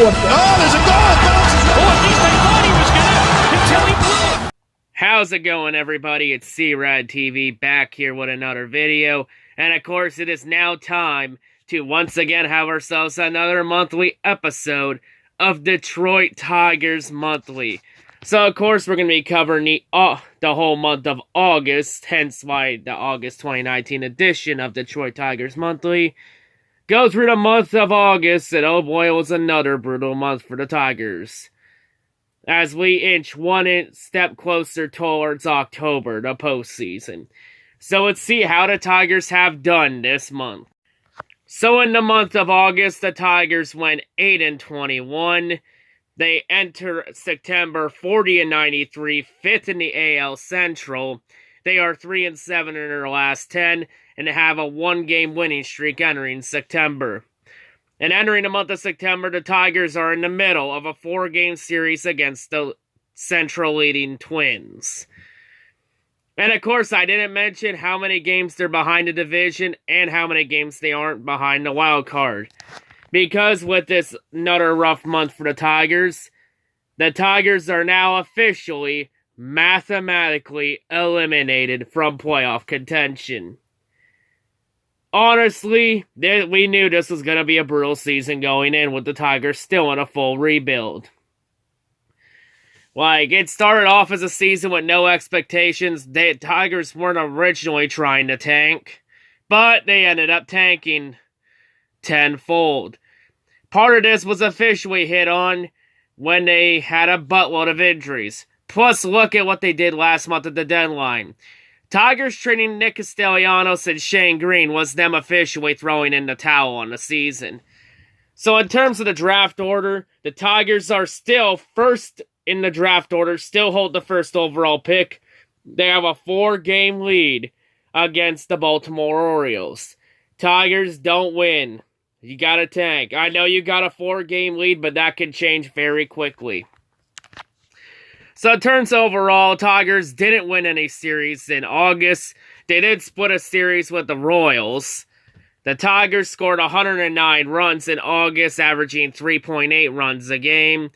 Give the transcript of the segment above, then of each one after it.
up there. Oh, there's a goal. It bounces right. Oh, at least I thought he was gonna until he blew it. How's it going, everybody? It's C-RadTV back here with another video. And of course, it is now time to once again have ourselves another monthly episode of Detroit Tigers Monthly. So, of course, we're going to be covering the whole month of August, hence why the August 2019 edition of Detroit Tigers Monthly. Go through the month of August, and oh boy, it was another brutal month for the Tigers. As we inch one step closer towards October, the postseason. So let's see how the Tigers have done this month. So in the month of August, the Tigers went 8-21. They enter September 40-93, 5th in the AL Central. They are 3-7 in their last 10, and have a one-game winning streak entering September. And entering the month of September, the Tigers are in the middle of a 4-game series against the Central leading Twins. And of course, I didn't mention how many games they're behind the division and how many games they aren't behind the wild card. Because with this another rough month for the Tigers are now officially, mathematically eliminated from playoff contention. Honestly, we knew this was going to be a brutal season going in with the Tigers still in a full rebuild. It started off as a season with no expectations. The Tigers weren't originally trying to tank, but they ended up tanking tenfold. Part of this was officially hit on when they had a buttload of injuries. Plus, look at what they did last month at the deadline. Tigers trading Nick Castellanos and Shane Green was them officially throwing in the towel on the season. So in terms of the draft order, the Tigers are still first in the draft order, still hold the first overall pick. They have a 4-game lead against the Baltimore Orioles. Tigers don't win. You gotta tank. I know you got a 4-game lead, but that can change very quickly. So in terms overall, Tigers didn't win any series in August. They did split a series with the Royals. The Tigers scored 109 runs in August, averaging 3.8 runs a game.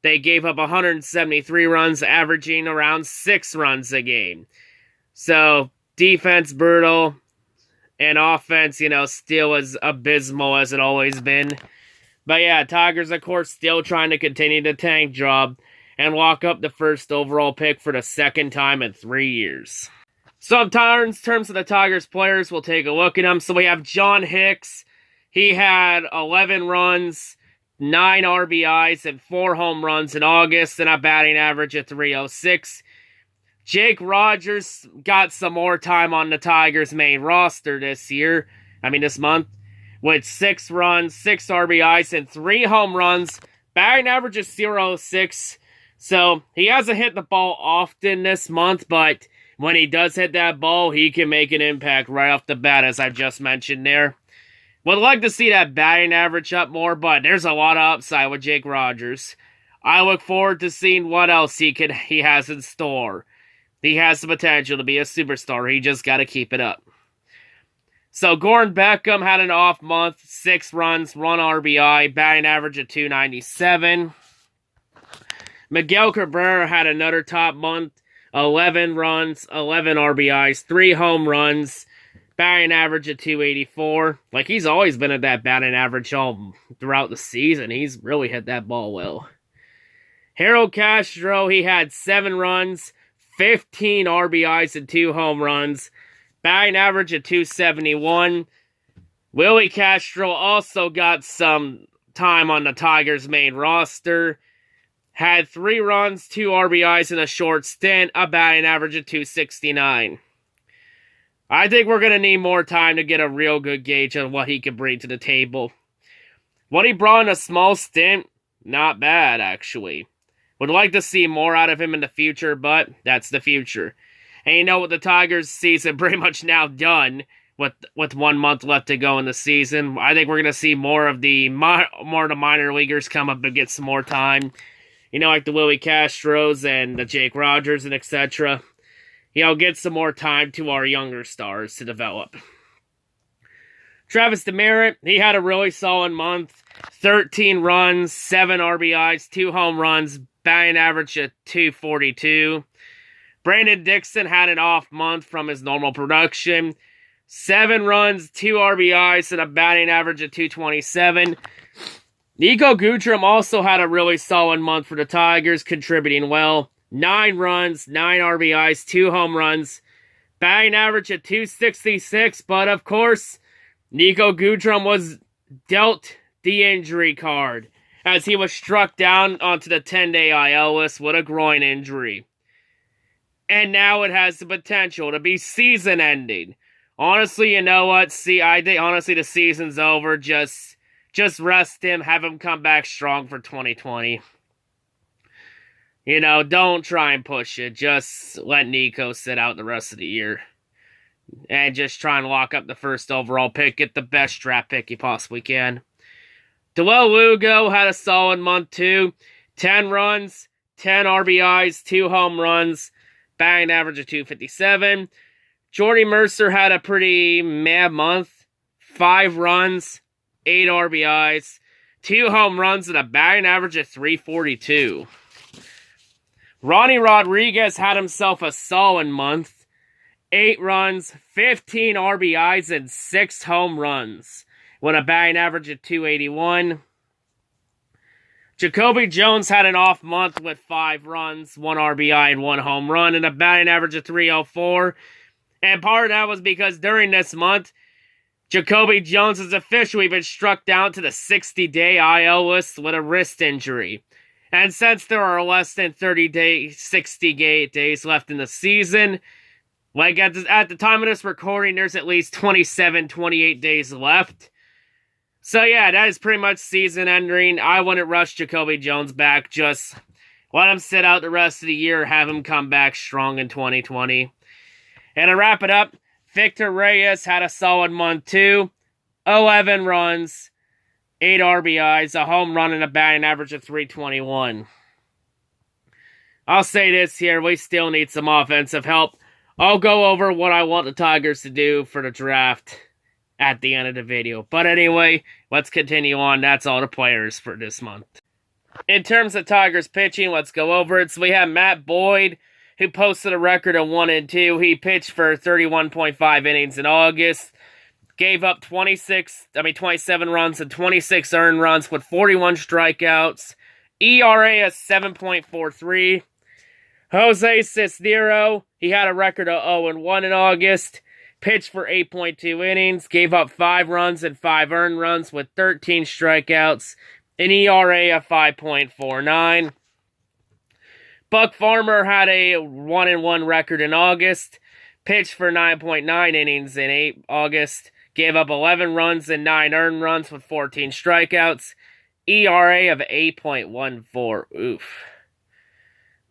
They gave up 173 runs, averaging around 6 runs a game. So, defense brutal. And offense, still as abysmal as it always been. But yeah, Tigers, of course, still trying to continue the tank job and lock up the first overall pick for the second time in 3 years. So in terms of the Tigers players, we'll take a look at them. So we have John Hicks. He had 11 runs, 9 RBIs, and 4 home runs in August, and a batting average of .306. Jake Rogers got some more time on the Tigers' main roster this month, with 6 runs, 6 RBIs, and 3 home runs. Batting average is .06. So, he hasn't hit the ball often this month, but when he does hit that ball, he can make an impact right off the bat, as I just mentioned there. Would like to see that batting average up more, but there's a lot of upside with Jake Rogers. I look forward to seeing what else he has in store. He has the potential to be a superstar. He just got to keep it up. So, Gordon Beckham had an off month, 6 runs, 1 RBI, batting average of .297. Miguel Cabrera had another top month, 11 runs, 11 RBIs, 3 home runs, batting average of .284. He's always been at that batting average all throughout the season. He's really hit that ball well. Harold Castro, he had 7 runs, 15 RBIs, and 2 home runs, batting average of .271. Willie Castro also got some time on the Tigers' main roster. Had 3 runs, 2 RBIs in a short stint, a batting average of .269. I think we're going to need more time to get a real good gauge on what he can bring to the table. What he brought in a small stint, not bad, actually. Would like to see more out of him in the future, but that's the future. And with the Tigers season pretty much now done, with 1 month left to go in the season, I think we're going to see more of the minor leaguers come up and get some more time. Like the Willie Castros and the Jake Rogers and etc. Get some more time to our younger stars to develop. Travis Demeritte, he had a really solid month. 13 runs, 7 RBIs, 2 home runs, batting average of .242. Brandon Dixon had an off month from his normal production. 7 runs, 2 RBIs, and a batting average of .227. Nico Goodrum also had a really solid month for the Tigers, contributing well. 9 runs, 9 RBIs, 2 home runs, batting average of .266, but of course, Nico Goodrum was dealt the injury card as he was struck down onto the 10-day IL list with a groin injury. And now it has the potential to be season-ending. Honestly, you know what? I think honestly the season's over. Just rest him, have him come back strong for 2020. You know, don't try and push it. Just let Nico sit out the rest of the year. And just try and lock up the first overall pick. Get the best draft pick you possibly can. Dewell Lugo had a solid month too. 10 runs, 10 RBIs, 2 home runs, batting average of .257. Jordy Mercer had a pretty meh month. 5 runs, 8 RBIs, 2 home runs, and a batting average of .342. Ronnie Rodriguez had himself a solid month. 8 runs, 15 RBIs, and 6 home runs, with a batting average of .281. Jacoby Jones had an off month with 5 runs, 1 RBI, and 1 home run, and a batting average of .304. And part of that was because during this month, Jacoby Jones has officially been struck down to the 60-day IL list with a wrist injury. And since there are less than 60 days left in the season, like at the time of this recording, there's at least 28 days left. So yeah, that is pretty much season ending. I wouldn't rush Jacoby Jones back. Just let him sit out the rest of the year, have him come back strong in 2020. And to wrap it up, Victor Reyes had a solid month too. 11 runs, 8 RBIs, a home run, and a batting average of .321. I'll say this here, we still need some offensive help. I'll go over what I want the Tigers to do for the draft at the end of the video. But anyway, let's continue on. That's all the players for this month. In terms of Tigers pitching, let's go over it. So we have Matt Boyd, who posted a record of 1-2. He pitched for 31.5 innings in August. Gave up 27 runs and 26 earned runs with 41 strikeouts. ERA of 7.43. Jose Cisnero, he had a record of 0-1 in August. Pitched for 8.2 innings. Gave up 5 runs and 5 earned runs with 13 strikeouts. An ERA of 5.49. Buck Farmer had a 1-1 record in August. Pitched for 9.9 innings in August. Gave up 11 runs and 9 earned runs with 14 strikeouts. ERA of 8.14. Oof.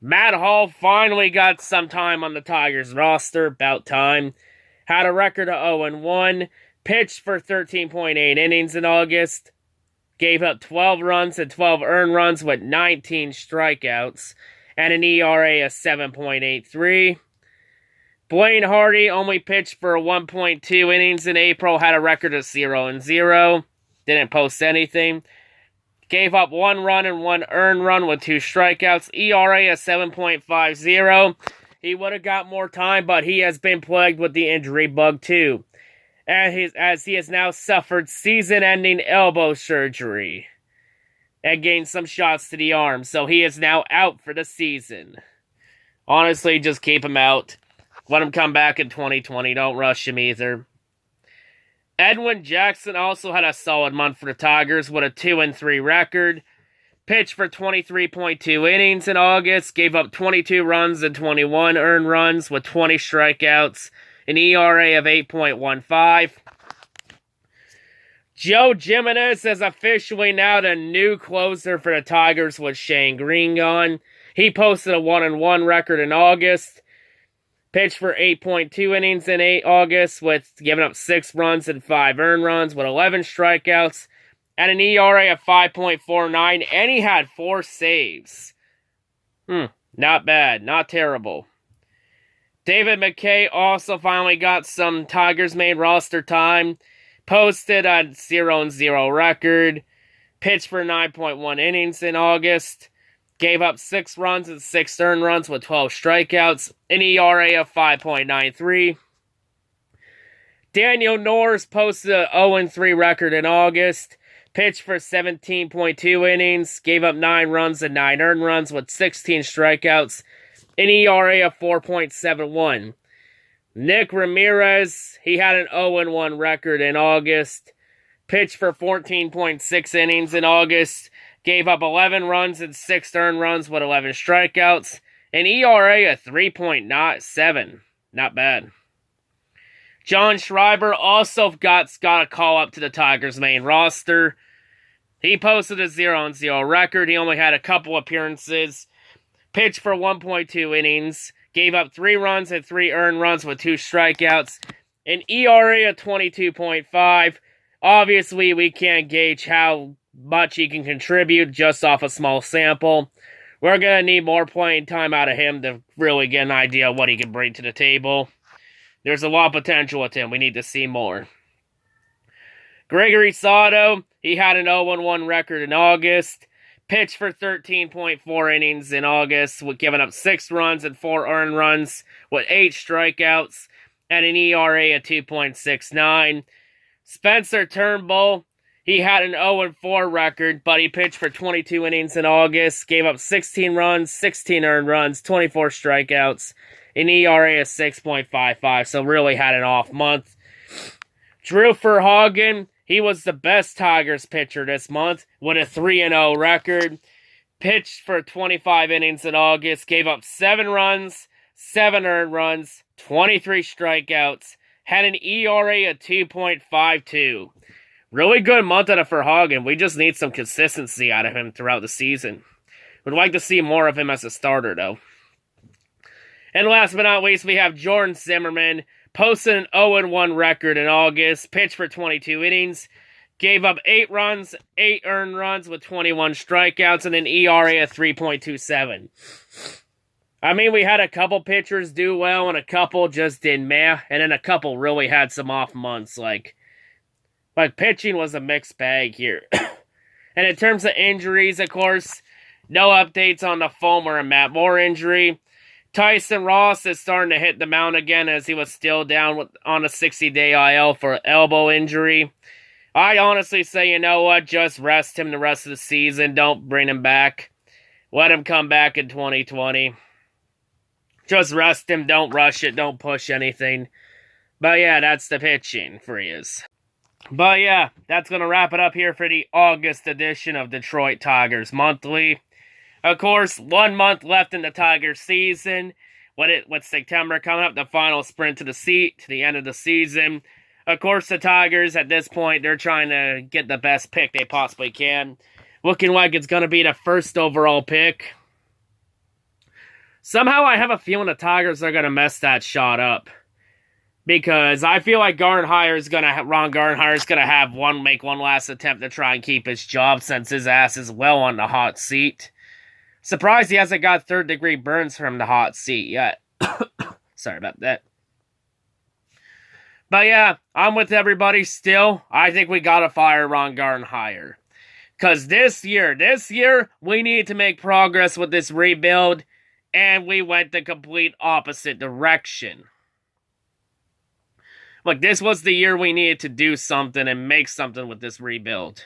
Matt Hall finally got some time on the Tigers roster. About time. Had a record of 0-1. Pitched for 13.8 innings in August. Gave up 12 runs and 12 earned runs with 19 strikeouts. And an ERA of 7.83. Blaine Hardy only pitched for 1.2 innings in April. Had a record of 0-0. Didn't post anything. Gave up 1 run and 1 earned run with 2 strikeouts. ERA of 7.50. He would have got more time, but he has been plagued with the injury bug too. As he has now suffered season-ending elbow surgery. And gained some shots to the arm, so he is now out for the season. Honestly, just keep him out. Let him come back in 2020. Don't rush him either. Edwin Jackson also had a solid month for the Tigers with a 2-3 record. Pitched for 23.2 innings in August. Gave up 22 runs and 21 earned runs with 20 strikeouts. An ERA of 8.15. Joe Jimenez is officially now the new closer for the Tigers with Shane Green gone. He posted a 1-1 record in August. Pitched for 8.2 innings in August with giving up 6 runs and 5 earned runs with 11 strikeouts and an ERA of 5.49, and he had 4 saves. Not bad, not terrible. David McKay also finally got some Tigers main roster time. posted a 0-0 record, pitched for 9.1 innings in August, gave up 6 runs and 6 earned runs with 12 strikeouts, an ERA of 5.93. Daniel Norris posted a 0-3 record in August, pitched for 17.2 innings, gave up 9 runs and 9 earned runs with 16 strikeouts, an ERA of 4.71. Nick Ramirez, he had an 0-1 record in August, pitched for 14.6 innings in August, gave up 11 runs and 6 earned runs with 11 strikeouts, an ERA of 3.97. Not bad. John Schreiber also got a call up to the Tigers' main roster. He posted a 0-0 record. He only had a couple appearances, pitched for 1.2 innings, gave up 3 runs and 3 earned runs with 2 strikeouts, an ERA of 22.5. Obviously, we can't gauge how much he can contribute just off a small sample. We're going to need more playing time out of him to really get an idea of what he can bring to the table. There's a lot of potential with him. We need to see more. Gregory Soto, he had an 0-1 record in August. Pitched for 13.4 innings in August, with giving up 6 runs and 4 earned runs, with 8 strikeouts, and an ERA of 2.69. Spencer Turnbull, he had an 0-4 record, but he pitched for 22 innings in August, gave up 16 runs, 16 earned runs, 24 strikeouts, an ERA of 6.55, so really had an off month. Drew Verhagen, he was the best Tigers pitcher this month with a 3-0 record. Pitched for 25 innings in August, gave up 7 runs, 7 earned runs, 23 strikeouts, had an ERA of 2.52. Really good month out of Verhagen. We just need some consistency out of him throughout the season. Would like to see more of him as a starter, though. And last but not least, we have Jordan Zimmerman, posted an 0-1 record in August, pitched for 22 innings, gave up 8 runs, 8 earned runs with 21 strikeouts, and an ERA of 3.27. I mean, we had a couple pitchers do well, and a couple just did meh, and then a couple really had some off months. Like pitching was a mixed bag here. And in terms of injuries, of course, no updates on the Fulmer and Matt Moore injury. Tyson Ross is starting to hit the mound again as he was still down on a 60-day IL for elbow injury. I honestly say, you know what, just rest him the rest of the season. Don't bring him back. Let him come back in 2020. Just rest him, don't rush it, don't push anything. But yeah, that's the pitching for you. But yeah, that's going to wrap it up here for the August edition of Detroit Tigers Monthly. Of course, 1 month left in the Tigers season. With September coming up, the final sprint to the end of the season. Of course, the Tigers, at this point, they're trying to get the best pick they possibly can. Looking like it's going to be the first overall pick. Somehow, I have a feeling the Tigers are going to mess that shot up. Because I feel like Ron Gardenhire is going to make one last attempt to try and keep his job since his ass is well on the hot seat. Surprised he hasn't got third-degree burns from the hot seat yet. Sorry about that. But yeah, I'm with everybody still. I think we gotta fire Ron Gardenhire. Because this year, we need to make progress with this rebuild, and we went the complete opposite direction. Look, this was the year we needed to do something and make something with this rebuild.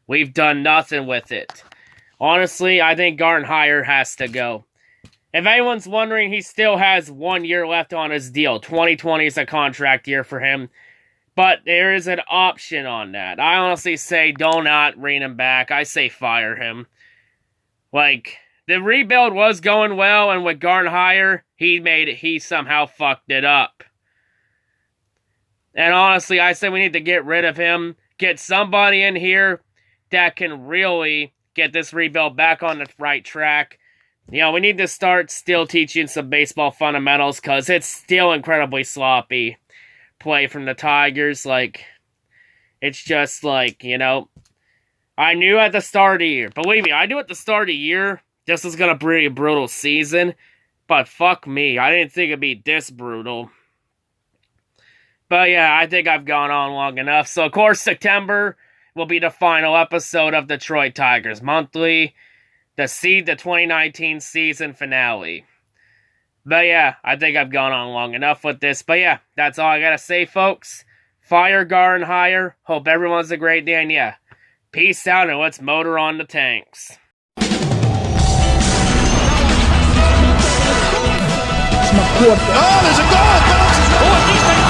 We've done nothing with it. Honestly, I think Gardenhire has to go. If anyone's wondering, he still has 1 year left on his deal. 2020 is a contract year for him. But there is an option on that. I honestly say do not rein him back. I say fire him. Like, the rebuild was going well, and with Gardenhire, he somehow fucked it up. And honestly, I say we need to get rid of him. Get somebody in here that can really get this rebuild back on the right track. You know, we need to start still teaching some baseball fundamentals because it's still incredibly sloppy play from the Tigers. Like, it's just like, you know, I knew at the start of the year. Believe me, I knew at the start of the year this was going to be a brutal season. But fuck me, I didn't think it'd be this brutal. But yeah, I think I've gone on long enough. So, of course, September will be the final episode of Detroit Tigers Monthly, the 2019 season finale. But yeah, I think I've gone on long enough with this. But yeah, that's all I gotta say, folks. Fire, Gar, and higher. Hope everyone's a great day, and yeah, peace out, and let's motor on the tanks. It's my quarterback. Oh, there's a goal. Bounces right.